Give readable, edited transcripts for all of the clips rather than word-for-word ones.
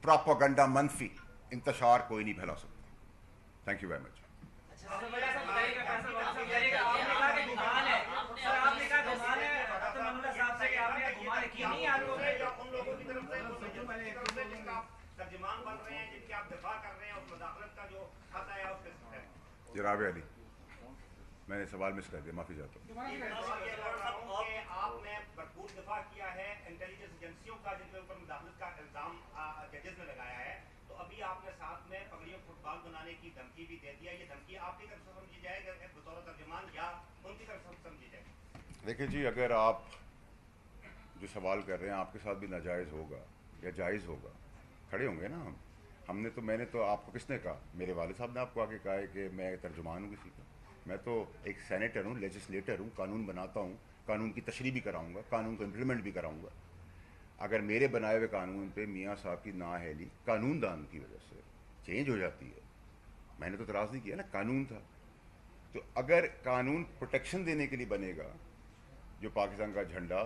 Propaganda मनफी इंतशार कोई नहीं फैला सकता। Thank you very much. जनाब अली, मैंने सवाल मिस कर दिया, माफी चाहता हूँ। आपने भरपूर दफा किया है इंटेलिजेंस एजेंसियों का जिनके ऊपर मुदाखलत का इल्जाम जजेस ने लगाया है, तो अभी आपने साथ में पगड़ियों फुटबॉल बनाने की धमकी भी दे दिया। ये धमकी आपकी तरफ से समझी जाएगी बतौर तर्जुमान या उनकी तरफ से समझी जाएगी? देखिए जी, अगर आप जो सवाल कर रहे हैं आपके साथ भी नाजायज़ होगा या जायज़ होगा, खड़े होंगे ना हम। मैंने तो आपको किसने कहा? मेरे वालिद साहब ने आपको आके कहा है कि मैं तर्जुमान हूँ किसी का। मैं तो एक सेनेटर हूँ, लेजिस्लेटर हूँ, कानून बनाता हूँ, कानून की तशरीह भी कराऊँगा, कानून को इम्प्लीमेंट भी कराऊँगा। अगर मेरे बनाए हुए कानून पे मियाँ साहब की नाअहली कानून दान की वजह से चेंज हो जाती है, मैंने तो इतराज़ नहीं किया ना, कानून था। तो अगर कानून प्रोटेक्शन देने के लिए बनेगा, जो पाकिस्तान का झंडा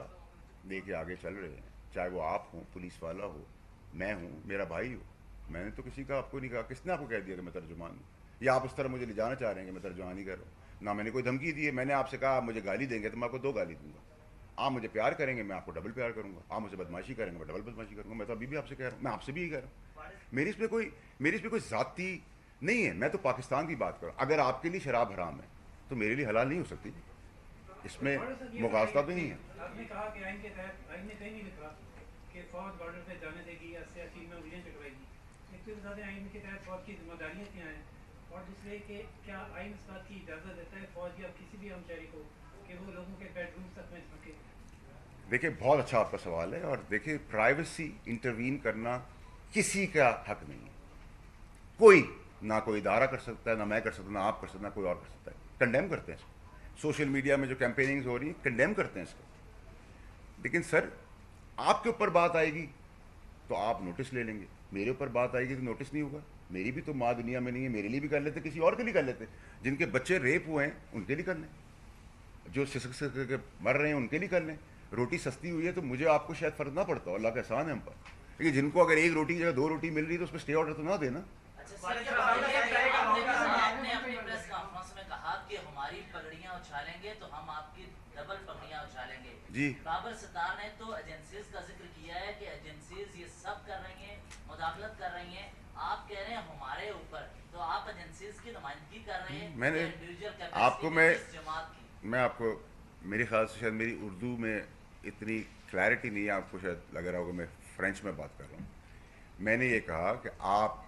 लेके आगे चल रहे हैं, चाहे वो आप हों, पुलिस वाला हो, मैं हूँ, मेरा भाई हो, मैंने तो किसी का आपको नहीं कहा। किसने आपको कह दिया कि मैं तर्जुमान हूँ? या आप इस तरह मुझे ले जाना चाह रहे हैं कि मैं तर्जुमानी कर रहा हूँ? ना मैंने कोई धमकी दी है। मैंने आपसे कहा आप मुझे गाली देंगे तो मैं आपको 2 गाली दूंगा। आप मुझे प्यार करेंगे, मैं आपको डबल प्यार करूँगा। आप मुझे बदमाशी करेंगे, मैं डबल बदमाशी करूँगा। मैं तो अभी भी आपसे कह रहा हूँ, मैं आपसे भी यही कह रहा हूँ। मेरी इसमें कोई ज़ाती नहीं है। मैं तो पाकिस्तान की बात कर रहा हूँ। अगर आपके लिए शराब हराम है तो मेरे लिए हलाल नहीं हो सकती, इसमें मुगासता भी नहीं है। आपने कहा कि आइन के तहत आइन ने कहीं नहीं लिखा कि फौज बॉर्डर पे जाने देगी या सियासी में उंगलियां चटवाएगी। एक तो बता दें आइन के तहत फौज की जिम्मेदारियां क्या हैं, और दूसरे कि क्या आइन इस बात की इजाज़त देता है फौज या किसी भी हमशहरी को कि वो लोगों के बेडरूम तक में झांके? देखिए, बहुत अच्छा आपका सवाल है। और देखिए, प्राइवेसी इंटरवीन करना किसी का हक नहीं है। कोई ना कोई इदारा कर सकता है, ना मैं कर सकता, ना आप कर सकते, ना कोई और कर सकता है। कंडेम करते हैं इसको। सोशल मीडिया में जो कैंपेनिंग्स हो रही हैं, कंडेम करते हैं इसको। लेकिन सर, आपके ऊपर बात आएगी तो आप नोटिस ले लेंगे, मेरे ऊपर बात आएगी तो नोटिस नहीं होगा। मेरी भी तो माँ दुनिया में नहीं है। मेरे लिए भी कर लेते, किसी और के लिए कर लेते। जिनके बच्चे रेप हुए हैं उनके लिए कर लें, जो सिसक के मर रहे हैं उनके लिए कर लें। रोटी सस्ती हुई है तो मुझे आपको शायद फ़र्क ना पड़ता, अल्लाह का एहसान है हम पर। लेकिन जिनको अगर 1 रोटी की जगह 2 रोटी मिल रही है तो उस पर स्टे ऑर्डर तो ना देना। आपने अपनी प्रेस कॉन्फ्रेंस में कहा कि हमारी पगड़ियां उछालेंगे तो हम आपकी डबल पगड़ियां उछालेंगे जी। बाबर सत्तार ने तो एजेंसीज का जिक्र किया है कि एजेंसीज ये सब कर रही हैं, मुदाखलत कर रही हैं। आप कह रहे हैं हमारे ऊपर, तो आप एजेंसीज की नुमाइंदगी कर रहे हैं। मैंने आपको मैं आपको मेरे ख्याल से शायद मेरी उर्दू में इतनी क्लैरिटी नहीं है, आपको शायद लग रहा होगा मैं फ्रेंच में बात कर रहा हूँ। मैंने ये कहा कि आप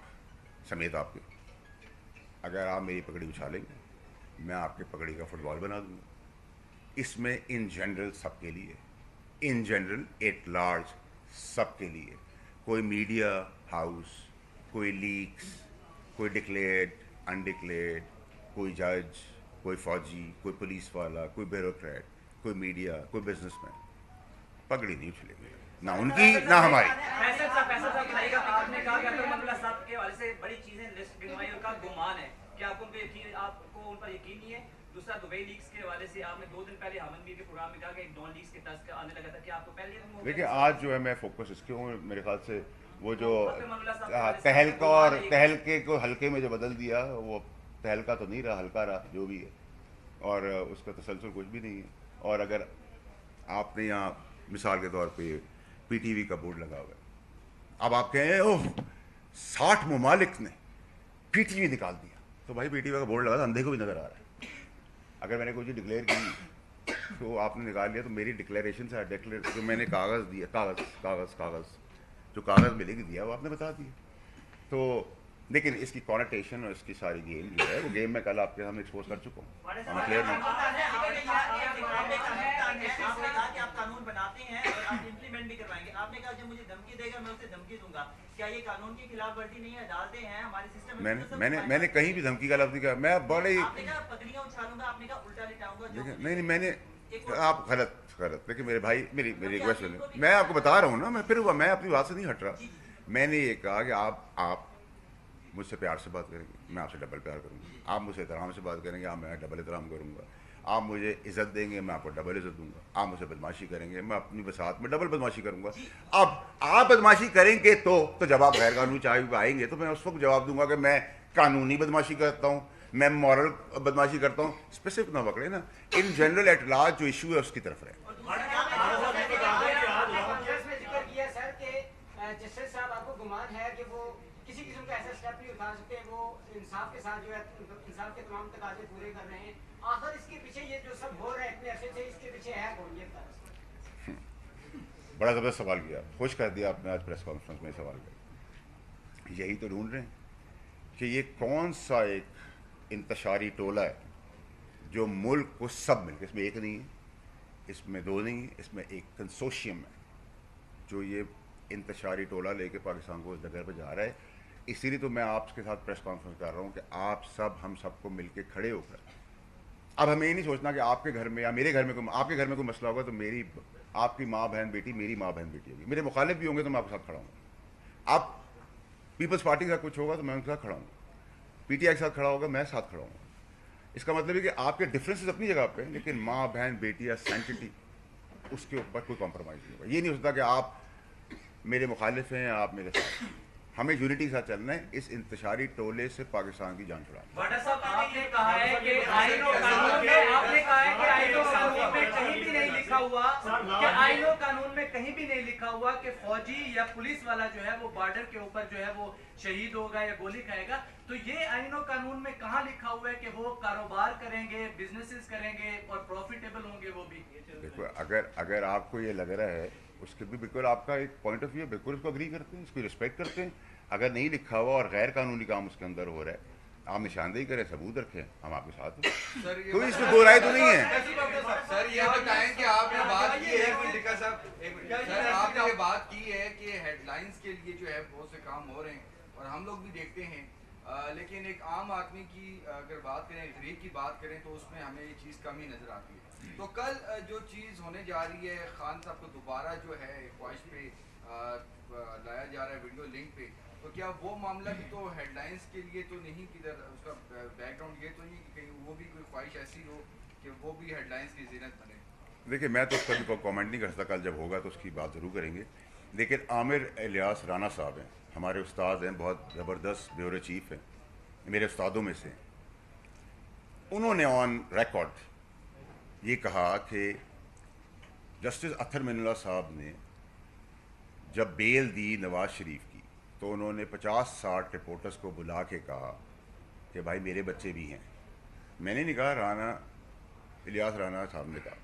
समेत आपके, अगर आप मेरी पगड़ी उछालेंगे मैं आपकी पगड़ी का फुटबॉल बना दूंगा। इसमें इन जनरल सबके लिए, इन जनरल एट लार्ज सबके लिए, कोई मीडिया हाउस, कोई लीक्स, कोई डिक्लेयर्ड, अनडिक्लेयर्ड, कोई जज, कोई फौजी, कोई पुलिस वाला, कोई ब्यूरोक्रेट, कोई मीडिया, कोई बिजनेसमैन पगड़ी नहीं उछलेंगे, ना उनकी ना हमारी। आपने कहा कि अब्दुल साहब के हवाले से बड़ी चीजें लिस्ट गिनवाई, उनका गुमान है, क्या आपको उन पर यकीन नहीं है? दूसरा, दुबई लीग्स के हवाले से आपने 2 दिन पहले हमन भी के प्रोग्राम में कहा कि नॉन लीग्स के तस्क आने लगा था, क्या आपको पहले? देखिए, आज जो है मैं फोकस इसके हूँ, मेरे ख्याल से वो जो तहलके को हल्के में जो बदल दिया, वो तहलका तो नहीं रहा, हल्का रहा, जो भी है, और उसका तसलसल कुछ भी नहीं है। और अगर आपने यहाँ मिसाल के तौर पे PTV का बोर्ड लगा हुआ है, अब आप कहें ओह 60 ममालिक ने PTV निकाल दिया, तो भाई PTV का बोर्ड लगा था, अंधे को भी नज़र आ रहा है। अगर मैंने कोई चीज़ डिक्लेयर की तो आपने निकाल लिया, तो मेरी डिक्लेरेशन से जो मैंने कागज़ दिया, कागज़ जो कागज़ में लिख दिया वो आपने बता दिया। तो लेकिन इसकी कॉनेटेशन और इसकी सारी गेम जो है, वो गेम मैं कल आपके सामने एक्सपोज कर चुका हूँ। क्लियर नहीं? आप कानून बनाते हैं और आप इंप्लीमेंट भी करवाएंगे। आपने कहा जब मुझे धमकी देगा मैं उसे धमकी दूंगा, क्या ये कानून की खिलाफ वर्जी नहीं है? अदालतें हैं हमारे सिस्टम में। मैंने कहीं भी धमकी का लफ्ज़ नहीं कहा। मैं बड़े आपने कहा पगड़ियां उछालूंगा, आपने कहा उल्टा लिटाऊंगा। नहीं, मैंने आप गलत देखिए मेरे भाई, मेरी रिक्वेस्ट सुनिए, मैं आपको बता रहा हूँ ना, मैं अपनी बात से नहीं हट रहा। मैंने ये कहा कि आप मुझसे प्यार से बात करेंगे, मैं आपसे डबल प्यार करूँगा। आप मुझसे एहतराम से बात करेंगे, मैं डबल एहतराम करूँगा। آپ مجھے عزت دیں گے، میں آپ کو ڈبل عزت دوں گا. آپ مجھ سے بدماشی کریں گے، میں اپنی بساط میں ڈبل بدماشی کروں گا. اب آپ بدماشی کریں گے تو جب آپ غیر قانونی چاہے آئیں گے تو میں اس وقت جواب دوں گا کہ میں قانونی بدماشی کرتا ہوں، میں مورل بدماشی کرتا ہوں. اسپیسیفک نہ پکڑے نا، ان جنرل ایٹ لارج جو ایشو ہے اس کی طرف رہے. جسٹس صاحب آپ کو گمان ہے کہ وہ کسی قسم کا ایسا اسٹیپ نہیں اٹھا سکتے، وہ انصاف کے ساتھ جو ہے انصاف کے تمام تقاضے پورے کر رہے ہیں، آخر اس کے پیچھے یہ جو سب ہو رہا ہے اتنے عرصے سے، اس کے پیچھے ہے کون؟ یہ بڑا زبردست سوال کیا، خوش کر دیا آپ نے آج پریس کانفرنس میں سوال کر. یہی تو ڈھونڈ رہے ہیں کہ یہ کون سا ایک انتشاری ٹولہ ہے جو ملک کو سب مل کے، اس میں ایک نہیں ہے، اس میں دو نہیں ہے، اس میں ایک کنسوشیم ہے جو یہ انتشاری ٹولہ لے کے پاکستان کو اس جگہ پہ جا رہا ہے. اسی لیے تو میں آپ کے ساتھ پریس کانفرنس کر رہا ہوں کہ آپ سب ہم سب کو مل کے کھڑے ہو کر، اب ہمیں یہ نہیں سوچنا کہ آپ کے گھر میں یا میرے گھر میں آپ کے گھر میں کوئی مسئلہ ہوگا تو آپ کی ماں بہن بیٹی میری ماں بہن بیٹی ہوگی، میرے مخالف بھی ہوں گے تو میں آپ کے ساتھ کھڑا ہوں گا. آپ پیپلز پارٹی کا کچھ ہوگا تو میں ان کے ساتھ کھڑا ہوں گا، پی ٹی آئی کے ساتھ کھڑا ہوگا میں ساتھ کھڑا ہوں گا. اس کا مطلب ہے کہ آپ کے ڈفرینسز اپنی جگہ پہ ہیں، لیکن ماں بہن بیٹی یا سینٹٹی اس کے اوپر کوئی کمپرومائز نہیں ہوگا. یہ نہیں ہوتا کہ آپ میرے مخالف ہیں آپ میرے ساتھ. ہمیں یونٹی کے ساتھ چلنا ہے، اس انتشاری ٹولے سے پاکستان کی جان چھڑانا. واڈا صاحب آپ نے کہا ہے کہ آئین و قانون میں کہیں بھی نہیں لکھا ہوا کہ آئین و قانون میں کہیں بھی نہیں لکھا ہوا کہ فوجی یا پولیس والا جو ہے وہ بارڈر کے اوپر جو ہے وہ شہید ہوگا یا گولی کھائے گا. تو یہ آئین و قانون میں کہاں لکھا ہوا ہے کہ وہ کاروبار کریں گے، بزنسز کریں گے اور پروفیٹیبل ہوں گے وہ بھی؟ دیکھو اگر آپ کو یہ لگ رہا ہے اس کے بھی بالکل آپ کا ایک پوائنٹ آف ویو ہے، بالکل اس کو اگری کرتے ہیں، اس کی رسپیکٹ کرتے ہیں. اگر نہیں لکھا ہوا اور غیر قانونی کام اس کے اندر ہو رہا ہے آپ نشاندہی کریں، ثبوت رکھیں، ہم آپ کے ساتھ ہیں. کوئی اس میں دو رائے تو نہیں ہے. سر یہ بتائیں کہ آپ نے بات کی ہے سر آپ نے یہ بات کی ہے کہ ہیڈ لائنز کے لیے جو ہے بہت سے کام ہو رہے ہیں اور ہم لوگ بھی دیکھتے ہیں، لیکن ایک عام آدمی کی اگر بات کریں، غریب کی بات کریں تو اس میں ہمیں یہ چیز کمی نظر آتی ہے. تو کل جو چیز ہونے جا رہی ہے، خان صاحب کو دوبارہ جو ہے خواہش پہ لایا جا رہا ہے ویڈیو لنک پہ، تو کیا وہ معاملہ بھی تو ہیڈ لائنز کے لیے تو نہیں، کدھر اس کا بیک گراؤنڈ یہ تو نہیں کہ کہیں وہ بھی کوئی خواہش ایسی ہو کہ وہ بھی ہیڈ لائنز کی زینت بنے؟ دیکھیے میں تو اس پر بھی کامنٹ نہیں کر سکتا، کل جب ہوگا تو اس کی بات ضرور کریں گے. لیکن عامر الیاس رانا صاحب ہیں، ہمارے استاد ہیں، بہت زبردست بیورو چیف ہیں، میرے استادوں میں سے. انہوں نے آن ریکارڈ یہ کہا کہ جسٹس اطہر من اللہ صاحب نے جب بیل دی نواز شریف کی تو انہوں نے 50-60 رپورٹرز کو بلا کے کہا کہ بھائی میرے بچے بھی ہیں. میں نے نہیں کہا، الیاس رانا صاحب نے کہا.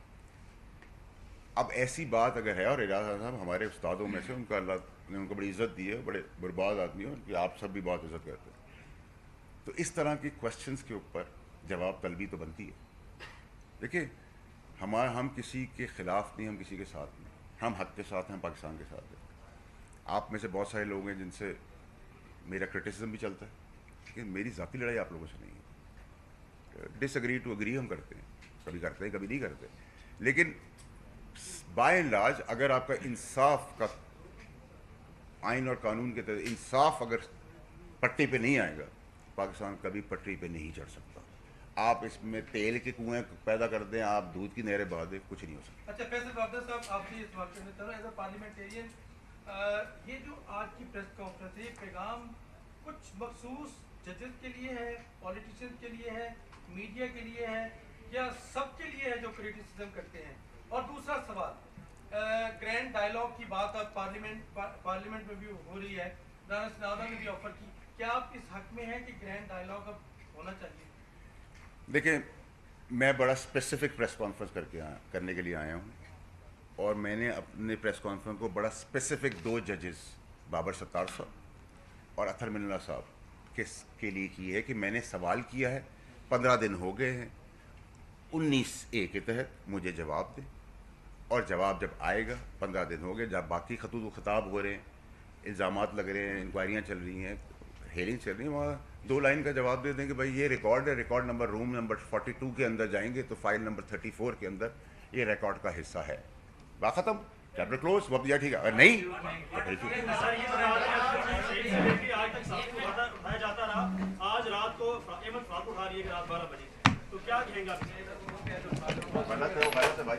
اب ایسی بات اگر ہے، اور الیاس رانا صاحب ہمارے استادوں میں سے، ان کا اللہ نے ان کو بڑی عزت دی ہے، بڑے برباد آدمی ہیں کہ آپ سب بھی بہت عزت کرتے ہیں، تو اس طرح کی کوشچنس کے اوپر جواب طلبی تو بنتی ہے. دیکھیں ہم کسی کے خلاف نہیں، ہم کسی کے ساتھ نہیں، ہم حق کے ساتھ ہیں، ہم پاکستان کے ساتھ ہیں. آپ میں سے بہت سارے لوگ ہیں جن سے میرا کرٹیسزم بھی چلتا ہے، لیکن میری ذاتی لڑائی آپ لوگوں سے نہیں ہے. ڈس ایگری ٹو ایگری ہم کرتے ہیں، کبھی کرتے ہیں کبھی نہیں کرتے. لیکن بائی اینڈ لارج اگر آپ کا انصاف کا آئین اور قانون کے تحت انصاف اگر پٹی پہ نہیں آئے گا، پاکستان کبھی پٹری پہ نہیں چڑھ سکتا. آپ اس میں تیل کے کنویں پیدا کر دیں، آپ دودھ کی نہریں بہا دیں، کچھ نہیں ہو سکتا. اچھا فیصل بابر صاحب، آپ سے اس واقعے میں ایز اے پارلیمنٹیرین، یہ جو آج کی پریس کانفرنس ہے، یہ پیغام کچھ مخصوص ججز کے لیے ہے، پولیٹیشین کے لیے ہے، میڈیا کے لیے ہے، یا سب کے لیے ہے جو کریٹیسزم کرتے ہیں؟ اور دوسرا سوال، گرینڈ ڈائلاگ کی بات اب پارلیمنٹ میں بھی ہو رہی ہے، رانا سنادا نے بھی آفر کی، کیا آپ اس حق میں ہیں کہ گرینڈ ڈائلاگ اب ہونا چاہیے؟ دیکھیں میں بڑا اسپیسیفک پریس کانفرنس کرنے کے لیے آیا ہوں، اور میں نے اپنے پریس کانفرنس کو بڑا اسپیسیفک 2 ججز بابر ستار صاحب اور اطہر من اللہ صاحب کے لیے کی ہے کہ میں نے سوال کیا ہے، 15 دن ہو گئے ہیں، 19A کے تحت مجھے جواب دیں، اور جواب جب آئے گا، 15 دن ہو گئے، جب باقی خطوط و خطاب ہو رہے ہیں، الزامات لگ رہے ہیں، انکوائریاں چل رہی ہیں، ہیئرنگ چل رہی ہیں، وہاں 2 لائن کا جواب دے دیں کہ بھائی یہ ریکارڈ ہے، ریکارڈ نمبر روم نمبر 42 کے اندر جائیں گے تو فائل نمبر 34 کے اندر یہ ریکارڈ کا حصہ ہے. بات ختم، چیپٹر کلوز، وقت دیا، ٹھیک ہے. اگر نہیں آج رات کو احمد فاروق اٹھا رہی ہے رات 12 بجے، تو کیا کہیں گا؟ गलत है वो गलत है भाई।